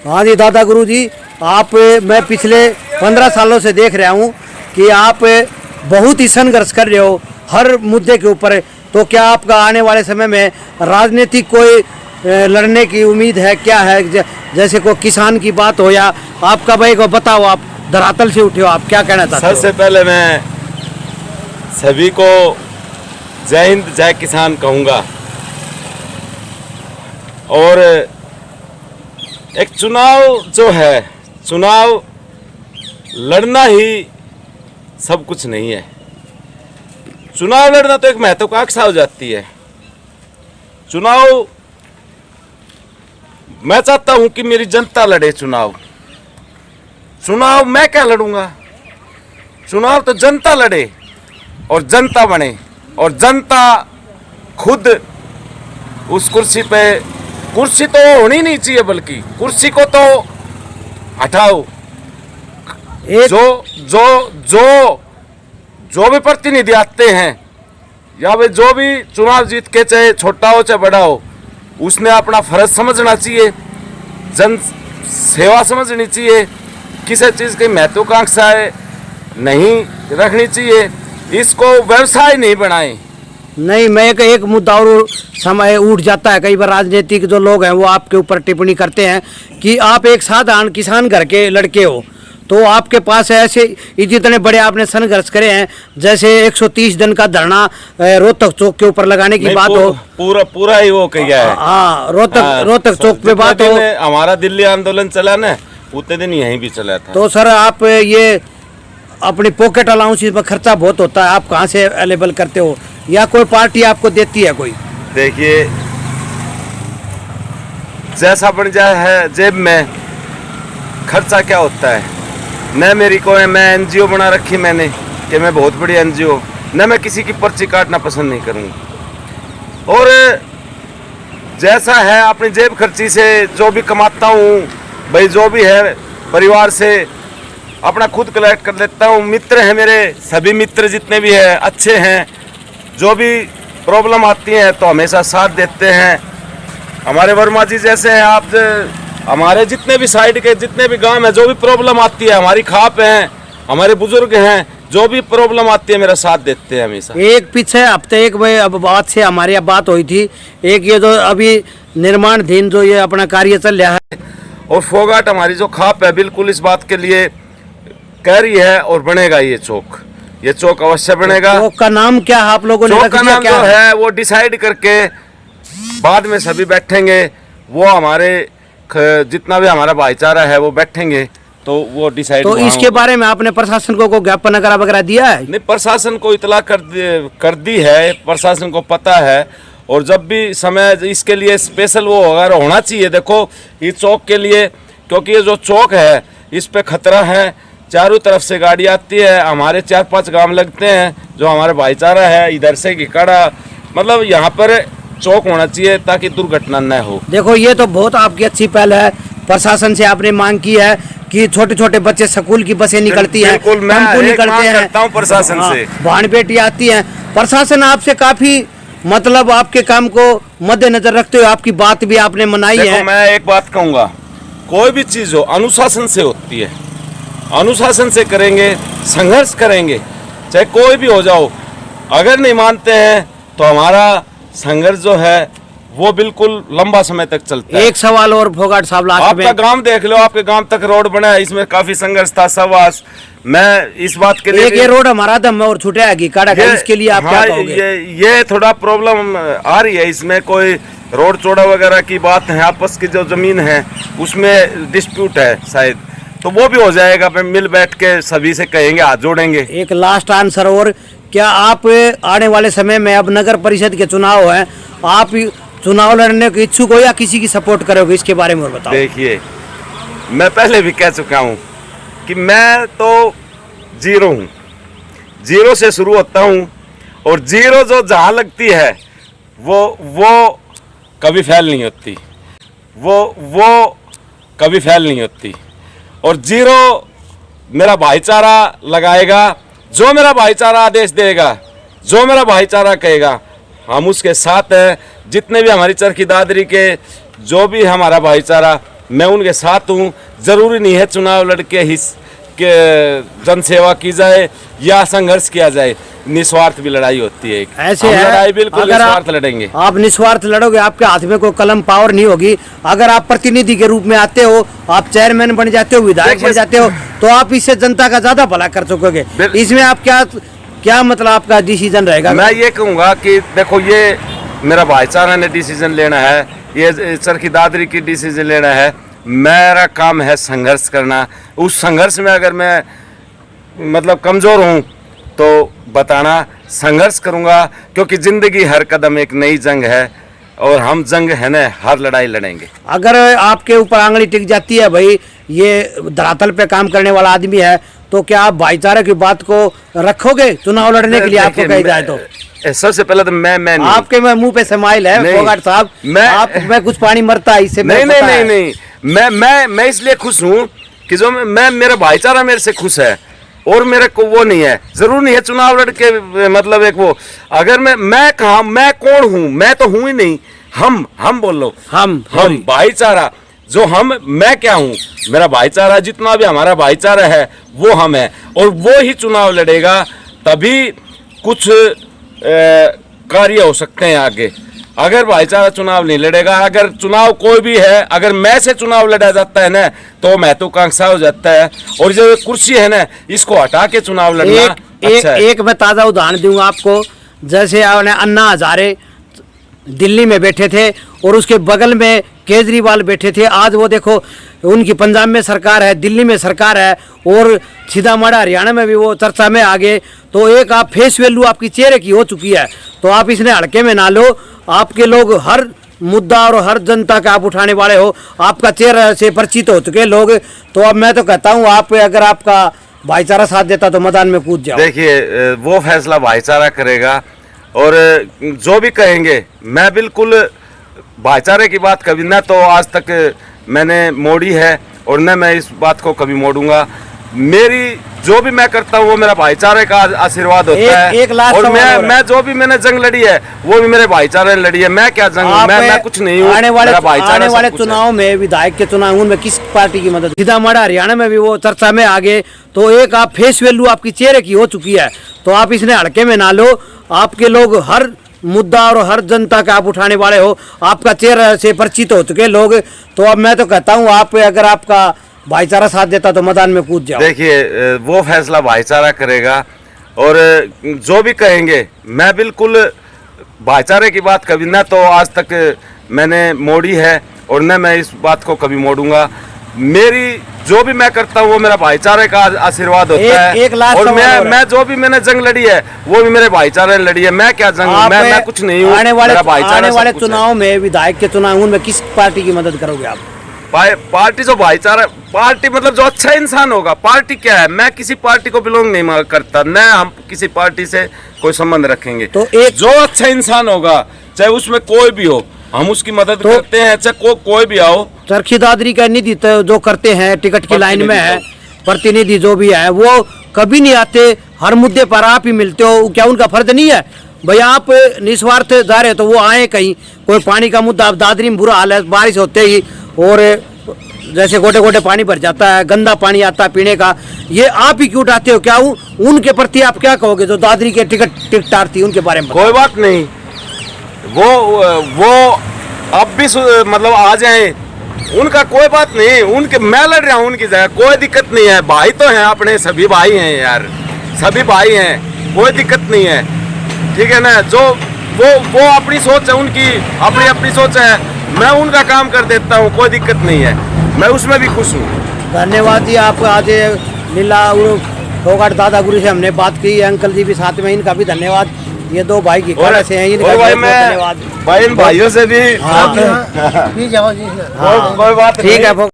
हाँ जी दादा गुरु जी, आप मैं पिछले 15 सालों से देख रहा हूँ कि आप बहुत ही संघर्ष कर रहे हो हर मुद्दे के ऊपर। तो क्या आपका आने वाले समय में राजनीतिक कोई लड़ने की उम्मीद है, क्या है? जैसे कोई किसान की बात हो या आपका भाई को बताओ, आप धरातल से उठे हो, आप क्या कहना चाहते हो? सबसे पहले मैं सभी को जय हिंद जय किसान कहूँगा। और एक चुनाव जो है, चुनाव लड़ना ही सब कुछ नहीं है। चुनाव लड़ना तो एक महत्वाकांक्षा हो जाती है। चुनाव मैं चाहता हूं कि मेरी जनता लड़े चुनाव। चुनाव मैं क्या लड़ूंगा? चुनाव तो जनता लड़े और जनता बने, और जनता खुद उस कुर्सी पे, कुर्सी तो होनी नहीं चाहिए बल्कि कुर्सी को तो हटाओ। जो जो जो जो भी प्रतिनिधि आते हैं या वे जो भी चुनाव जीत के, चाहे छोटा हो चाहे बड़ा हो, उसने अपना फर्ज समझना चाहिए, जन सेवा समझनी चाहिए, किसी चीज़ की महत्वाकांक्षाएं नहीं रखनी चाहिए, इसको व्यवसाय नहीं बनाएं। नहीं, मैं एक मुद्दा और समय उठ जाता है। कई बार राजनीतिक जो लोग हैं वो आपके ऊपर टिप्पणी करते हैं कि आप एक साधारण किसान घर के लड़के हो, तो आपके पास ऐसे जितने बड़े आपने संघर्ष करे हैं, जैसे 130 दिन का धरना रोहतक चौक के ऊपर लगाने की बात हो, पूरा ही वो किया है। हाँ, रोहतक चौक पे बात हो। हमारा दिल्ली आंदोलन चला ना, उतने दिन यहीं भी चला था। तो सर आप ये अपनी पॉकेट अलाउंस में खर्चा बहुत होता है, आप कहाँ से अवेलेबल करते हो या कोई पार्टी आपको देती है कोई? देखिए, जैसा बन जाए है जेब में, खर्चा क्या होता है। न मेरी को है, मैं एनजीओ बना रखी मैंने कि मैं बहुत बड़ी एनजीओ, न मैं किसी की पर्ची काटना पसंद नहीं करूँगा। और जैसा है अपनी जेब खर्ची से जो भी कमाता हूँ भाई, जो भी है परिवार से अपना खुद कलेक्ट कर लेता हूँ। मित्र हैं मेरे, सभी मित्र जितने भी हैं अच्छे हैं, जो भी प्रॉब्लम आती है तो हमेशा साथ देते हैं। हमारे वर्मा जी जैसे हैं, आप हमारे जितने भी साइड के जितने भी गांव हैं, जो भी प्रॉब्लम आती है, हमारी खाप हैं, हमारे बुजुर्ग हैं, जो भी प्रॉब्लम आती है मेरा साथ देते हैं हमेशा। एक पीछे हफ्ते एक अब बात से हमारी बात हुई थी, एक ये जो अभी निर्माणाधीन जो ये अपना कार्य चल रहा है, और फोगाट हमारी जो खाप है बिल्कुल इस बात के लिए कह रही है, और बनेगा ये चौक अवश्य बनेगा। चौक का नाम क्या है आप लोगों ने? चौक का नाम जो है वो डिसाइड करके बाद में सभी बैठेंगे, वो हमारे जितना भी हमारा भाईचारा है वो बैठेंगे तो वो डिसाइड। तो इसके बारे में आपने प्रशासन को ज्ञापन वगैरह दिया है? नहीं, प्रशासन को इतला कर दी है, प्रशासन को पता है। और जब भी समय इसके लिए स्पेशल वो होना चाहिए। देखो, इस चौक के लिए, क्योंकि ये जो चौक है इस पे खतरा है, चारों तरफ से गाड़ी आती है, हमारे 4-5 गांव लगते हैं, जो हमारे भाईचारा है इधर से घिकाड़ा, मतलब यहाँ पर चौक होना चाहिए ताकि दुर्घटना न हो। देखो, ये तो बहुत आपकी अच्छी पहल है। प्रशासन से आपने मांग की है कि छोटे छोटे बच्चे स्कूल की बसें निकलती हैं, बिल्कुल मैं निकलते हैं प्रशासन से, वाहन बेटी आती हैं, प्रशासन आपसे काफी मतलब आपके काम को मद्देनजर रखते हुए आपकी बात भी आपने मनाई है। मैं एक बात कहूँगा, कोई भी चीज़ हो अनुशासन से होती है, अनुशासन से करेंगे, संघर्ष करेंगे, चाहे कोई भी हो जाओ। अगर नहीं मानते हैं तो हमारा संघर्ष जो है वो बिल्कुल लंबा समय तक चलता है। एक सवाल और फोगाट साहब, लास्ट में आपका गांव देख लो, आपके गांव तक रोड बना है, इसमें काफी संघर्ष था, सवास। मैं इस बात के लिए, ये रोड हमारा दम और छूटा है घिकाड़ा का, इसके लिए आप क्या कहोगे? ये थोड़ा प्रॉब्लम आ रही है, इसमें कोई रोड चौड़ा वगैरह की बात है, आपस की जो जमीन है उसमें डिस्प्यूट है शायद, तो वो भी हो जाएगा। मिल बैठ के सभी से कहेंगे, हाथ जोड़ेंगे। एक लास्ट आंसर और, क्या आप आने वाले समय में, अब नगर परिषद के चुनाव है, आप चुनाव लड़ने के इच्छुक हो या किसी की सपोर्ट करोगे, इसके बारे में और बताओ। देखिए, मैं पहले भी कह चुका हूँ कि मैं तो जीरो हूँ, जीरो से शुरू होता हूँ, और जीरो जो जहाँ लगती है वो कभी फेल नहीं होती, वो कभी फेल नहीं होती। और जीरो मेरा भाईचारा लगाएगा, जो मेरा भाईचारा आदेश देगा, जो मेरा भाईचारा कहेगा, हम उसके साथ हैं। जितने भी हमारी चरखी दादरी के जो भी हमारा भाईचारा, मैं उनके साथ हूँ। जरूरी नहीं है चुनाव लड़के ही के जन सेवा की जाए या संघर्ष किया जाए, निस्वार्थ भी लड़ाई होती है। ऐसे हम है, लड़ाई बिल्कुल अगर निस्वार्थ लड़ेंगे। आप निस्वार्थ लड़ोगे, आपके हाथ में कोई कलम पावर नहीं होगी। अगर आप प्रतिनिधि के रूप में आते हो, आप चेयरमैन बन जाते हो, विधायक बन जाते हो, तो आप इससे जनता का ज्यादा भला कर सकोगे। इसमें आप क्या मतलब आपका डिसीजन रहेगा? मैं ये कहूँगा कि देखो, ये मेरा भाईचारा ने डिसीजन लेना है, ये चरखी दादरी की डिसीजन लेना है। मेरा काम है संघर्ष करना। उस संघर्ष में अगर मैं मतलब कमज़ोर हूँ तो बताना, संघर्ष करूँगा, क्योंकि ज़िंदगी हर कदम एक नई जंग है और हम जंग है ना, हर लड़ाई लड़ेंगे। अगर आपके ऊपर आंगली टिक जाती है भाई, ये धरातल पे काम करने वाला आदमी है, तो क्या आप भाईचारे की बात को रखोगे चुनाव लड़ने के लिए? आपको कही जाए तो सबसे पहले तो मैं नहीं। आपके मुंह पे स्माइल है फोगाट साहब, मैं कुछ पानी मरता है इससे? नहीं, मैं इसलिए खुश हूँ कि जो मैं मेरा भाईचारा मेरे से खुश है और मेरे को वो नहीं है। जरूर नहीं है चुनाव लड़के मतलब एक वो, अगर मैं कहा मैं कौन हूँ? मैं तो हूँ ही नहीं। हम बोलो, हम भाईचारा जो मैं क्या हूँ? मेरा भाईचारा, जितना भी हमारा भाईचारा है वो हम है, और वो ही चुनाव लड़ेगा, तभी कुछ कार्य हो सकते हैं आगे। अगर भाईचारा चुनाव नहीं लड़ेगा, अगर चुनाव कोई भी है, अगर मैं से चुनाव लड़ा जाता है ना, तो महत्वाकांक्षा हो जाता है। और जो कुर्सी है ना, इसको हटा के चुनाव लड़ना अच्छा है। एक मैं ताज़ा उदाहरण दूंगा आपको। जैसे अन्ना हजारे दिल्ली में बैठे थे और उसके बगल में केजरीवाल बैठे थे। आज वो देखो, उनकी पंजाब में सरकार है, दिल्ली में सरकार है, और सीधामाढ़ा हरियाणा में भी वो चर्चा में आ गए। तो एक आप फेस वैल्यू आपकी चेहरे की हो चुकी है, तो आप इसने हड़के में ना लो। आपके लोग हर मुद्दा और हर जनता का आप उठाने वाले हो, आपका चेहरा से परिचित हो चुके लोग। तो अब मैं तो कहता हूँ, आप अगर आपका भाईचारा साथ देता तो मैदान में कूद जाओ। देखिए, वो फैसला भाईचारा करेगा, और जो भी कहेंगे, मैं बिल्कुल भाईचारे की बात कभी ना तो आज तक मैंने मोड़ी है और न मैं इस बात को कभी मोड़ूंगा। मेरी जो भी मैं करता हूँ वो मेरा भाईचारे का आशीर्वाद होता है। और मैं जो भी मैंने जंग लड़ी है वो भी मेरे भाईचारे ने लड़ी है। मैं क्या जंग, मैं कुछ नहीं हूँ। आने वाले चुनाव में, विधायक के चुनाव में किस पार्टी की मदद? सीधामाढ़ा हरियाणा में भी वो चर्चा में आ गए। तो एक आप फेस वैल्यू आपकी चेहरे की हो चुकी है, तो आप इसने हड़के में ना लो। आपके लोग हर मुद्दा और हर जनता का आप उठाने वाले हो, आपका चेहरा से परिचित हो चुके लोग। तो अब मैं तो कहता हूँ, आप अगर आपका भाईचारा साथ देता तो मैदान में कूद जाओ। देखिए, वो फैसला भाईचारा करेगा, और जो भी कहेंगे, मैं बिल्कुल भाईचारे की बात कभी ना तो आज तक मैंने मोड़ी है और न मैं इस बात को कभी मोड़ूंगा। मेरी जो भी मैं करता हूँ वो मेरा भाईचारे का आशीर्वाद होता है। और मैं जो भी मैंने जंग लड़ी है वो भी मेरे भाईचारे ने लड़ी है। मैं क्या जंग, मैं कुछ नहीं हूँ। आने वाले चुनाव में, विधायक के चुनाव में किस पार्टी की मदद करोगे आप? पार्टी जो भाईचारा, पार्टी मतलब जो अच्छा इंसान होगा। पार्टी क्या है, मैं किसी पार्टी को बिलोंग नहीं करता, न हम किसी पार्टी से कोई संबंध रखेंगे। तो जो अच्छा इंसान होगा, चाहे उसमें कोई भी हो, हम उसकी मदद करते हैं, चाहे कोई भी आओ। चरखी दादरी का निधि जो करते हैं, टिकट की लाइन में है, प्रतिनिधि जो भी है वो कभी नहीं आते, हर मुद्दे पर आप ही मिलते हो। क्या उनका फर्ज नहीं है भाई? आप निस्वार्थ जा रहे तो वो आए कहीं, कोई पानी का मुद्दा, अब दादरी में बुरा हाल है, बारिश होते ही और जैसे गोटे गोटे पानी भर जाता है, गंदा पानी आता है पीने का, ये आप ही क्यों उठाते हो? क्या उनके प्रति आप क्या कहोगे जो दादरी के टिकटार थी, उनके बारे में? कोई बात नहीं, वो अब भी मतलब आ जाए, उनका कोई बात नहीं। उनके मैं लड़ रहा हूँ उनकी जगह, कोई दिक्कत नहीं है। भाई तो हैं अपने, सभी भाई हैं यार, सभी भाई हैं, कोई दिक्कत नहीं है, ठीक है ना। जो वो अपनी सोच है, उनकी अपनी सोच है, मैं उनका काम कर देता हूँ, कोई दिक्कत नहीं है, मैं उसमें भी खुश हूँ। धन्यवाद जी, आप आज लीला फोगाट दादा गुरु से हमने बात की, अंकल जी भी साथ में, इनका भी धन्यवाद। ये दो भाई की कला से हैं, इनका धन्यवाद। भाई इन भाइयों से भी कोई बात ठीक है।